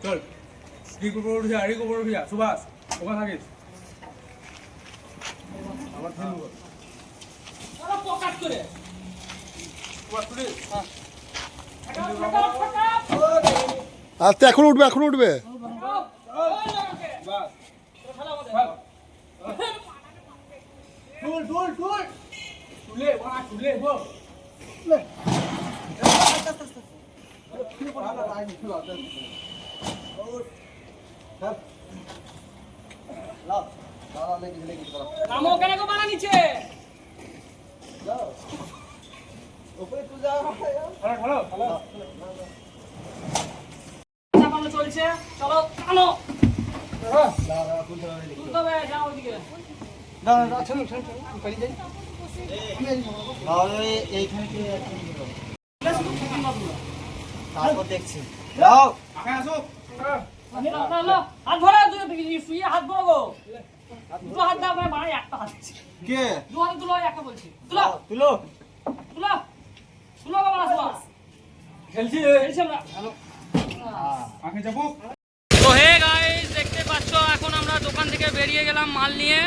চল কি করবো উঠে যা রিকো উঠে যা সুভাষ ওখানে থাকিস আমার ফোন কর আরে পকেট করে সুভাষ তুই আস্তে এখন উঠবে তুলে বল চলছে চলো টানো তুলতে হবে যাও ওইদিকে তারপর দেখছি হাত ভরা শুয়ে হাত ভরো গো দুটো হাত দাও মানে বাড়াই একটা হাত কে দু হাতে তুলো একটা বলছি তুলো তুলো তুলো তুলো গো বাস খেলছি আমরা আঁকে যাবো তো হে গাইস দেখতে পাচ্ছ এখন আমরা দোকান থেকে বেরিয়ে গেলাম মাল নিয়ে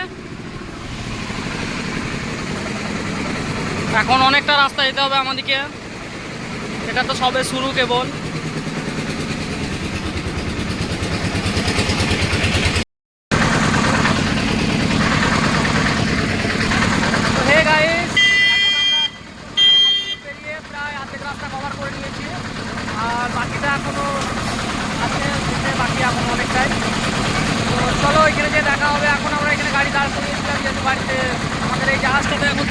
এখন অনেকটা রাস্তা যেতে হবে আমাদেরকে এটা তো সবে শুরু কেবল তো হে গাইস এখন আমরা বেরিয়ে প্রায় অর্ধেক রাস্তা কভার করে নিয়েছি আর বাকিটা এখনো আছে বাকি এখন অনেকটাই তো চলো এখানে যে দেখা হবে এখন আমরা এখানে গাড়ি দাঁড় করিয়েছিলাম যেহেতু বাড়িতে আমাদের এই জাহাজটাতে এখন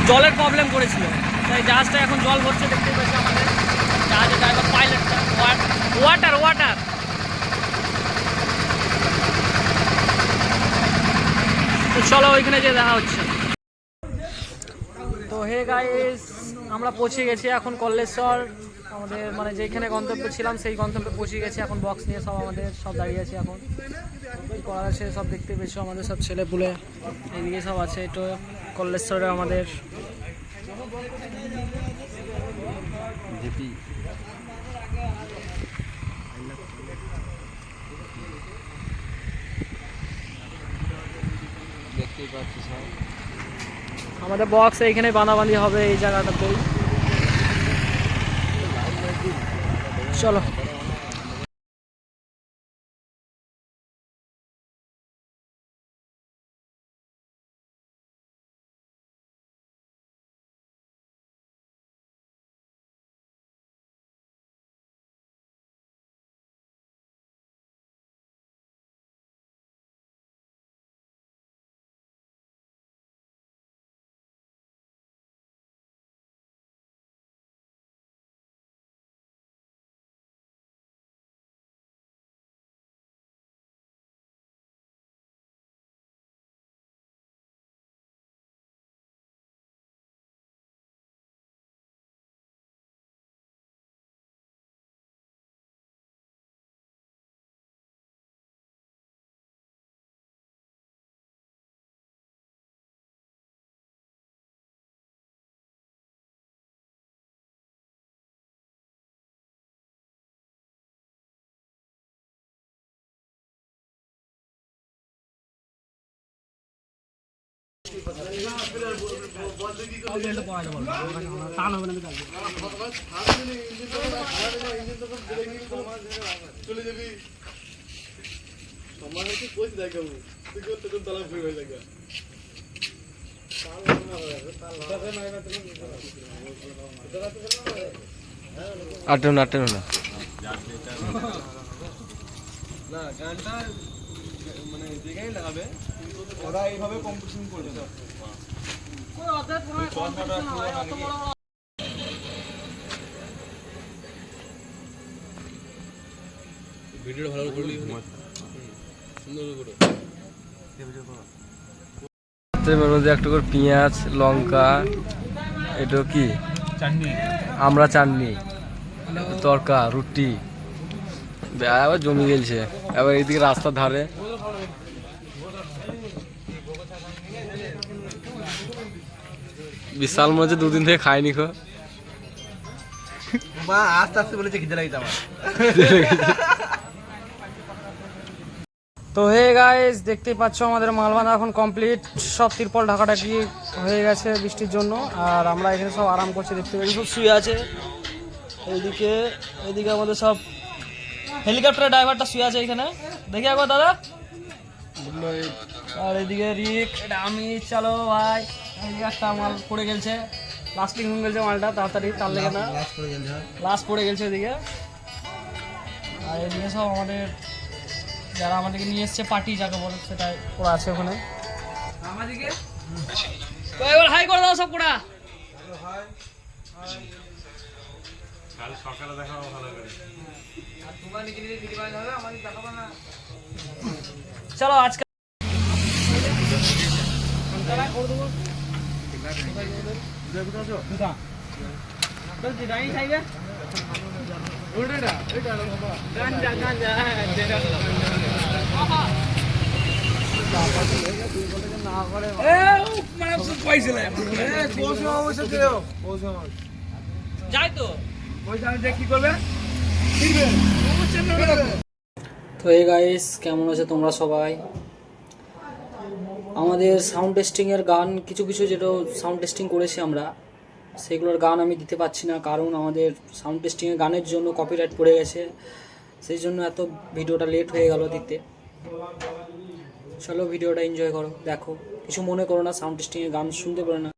জলের প্রবলেম করেছিল তাই জাহাজটা এখন জল ভরছে দেখতেই পাচ্ছি আমাদের জাহাজের ড্রাইভার পাইলটটা ওয়াটার তো চলো ওইখানে যে দেখা হচ্ছে তো হে গাইস আমরা পৌঁছে গেছি এখন কল্লেশ্বর আমাদের মানে যেখানে গন্তব্য ছিলাম সেই গন্তব্যে পৌঁছে গেছি এখন বক্স নিয়ে সব আমাদের সব দাঁড়িয়ে আছে এখন কী করা আছে সব দেখতে পেয়েছো আমাদের সব ছেলেপুলে এইদিকে সব আছে একটু কল্লেশ্বরে আমাদের দেখতেই পাচ্ছি সব আমাদের বক্স এইখানে বাঁধাবাঁধি হবে এই জায়গাটাতেই চলো চলে যাবি তোমার কি কই দেখাবো তুই করতে কোন তালা ফ্রি হয়ে লাগা আটন না না গানটা মানে যেখানে লাগাবে ওরা এইভাবে কম্পিটিশন করবে ভিডিওটা ভালো করলি সুন্দর করে একটু করে পেঁয়াজ লঙ্কা এটা কি চাটনি আমরা চাটনি তরকা রুটি আবার জমি গেলছে এবার এইদিকে রাস্তার ধারে বিশাল মনে হচ্ছে 2 দিন থেকে খাইনি খো। মা আস্তে আস্তে বলেছে খিদে লাগিতে আমার। তো হে গাইস, দেখতেই পাচ্ছ আমাদের মাল বাঁধা এখন কমপ্লিট, সব তিরপল ঢাকাঢাকি হয়ে গেছে বৃষ্টির জন্য। আর আমরা এখানে সব আরাম করছি, দেখতে পাচ্ছি সব শুয়ে আছে। এদিকে আমাদের সব হেলিকপ্টারের ড্রাইভারটা শুয়ে আছে এখানে, দেখি একবার দাদা। আর এদিকে রিক, এটা আমি, চলো ভাই। এদিকে একটা মাল পড়ে গেছে, লাস্টিং হয়ে গেছে মালটা, তাড়াতাড়ি তার লেগে না লাস্ট পড়ে গেছে এদিকে। আর এদিকে সব আমাদের যারা আমাদেরকে নিয়ে এসছে পার্টি যাকে বলে, সেটাই ওরা আছে ওখানে। আমাদেরকে তো এবার হাই করে দাও সব পুরা। কাল সকালে দেখাবো ভালো করে, আর তোমার লিখে দিলে ভিডিও বানাতে হবে, আমাদের দেখাবো না। চলো আজকে কোনটা করে দেবো, কোনটা তো দিদাই চাইবে ওটা এটা বাবা গাঞ্জা গাঞ্জা যেটা বাবা না করে এ মানে পয়সা নাই এ কোসো অবশ্য দিও কোসো যাই তো পয়সা আমি দেখ কি করবে দিবে তো এই গাইস, কেমন আছে তোমরা সবাই? আমাদের সাউন্ড টেস্টিংয়ের গান কিছু কিছু যেটা সাউন্ড টেস্টিং করেছি আমরা, সেগুলোর গান আমি দিতে পারছি না, কারণ আমাদের সাউন্ড টেস্টিংয়ের গানের জন্য কপিরাইট পড়ে গেছে, সেই জন্য এত ভিডিওটা লেট হয়ে গেল দিতে। চলো ভিডিওটা এনজয় করো, দেখো, কিছু মনে করো না, সাউন্ড টেস্টিংয়ের গান শুনতে পারো না।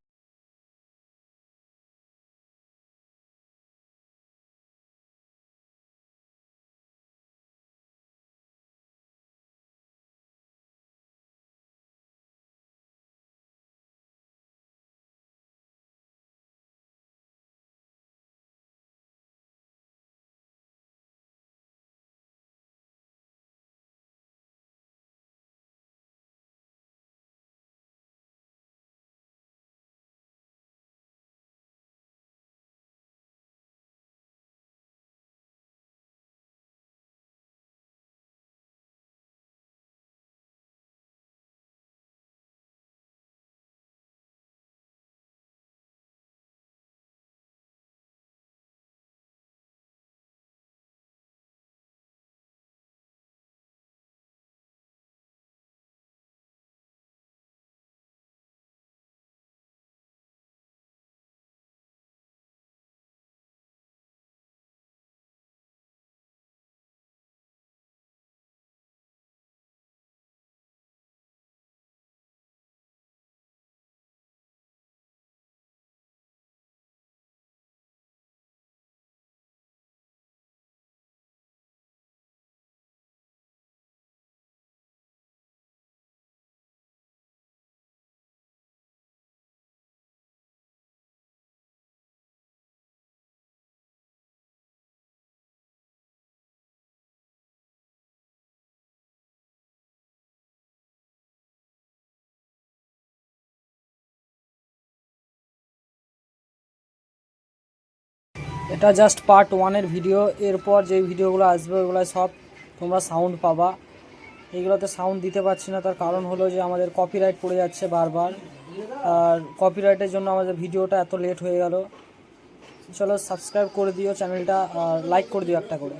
এটা জাস্ট পার্ট 1-এর ভিডিও, এরপর যে ভিডিওগুলো আসবে ওগুলো সব তোমরা সাউন্ড পাবা। এইগুলোতে সাউন্ড দিতে পারছি না, তার কারণ হলো যে আমাদের কপিরাইট পড়ে যাচ্ছে বারবার, আর কপিরাইটের জন্য আমাদের ভিডিওটা এত লেট হয়ে গেল। চলো সাবস্ক্রাইব করে দিও চ্যানেলটা, আর লাইক করে দিও একটা করে।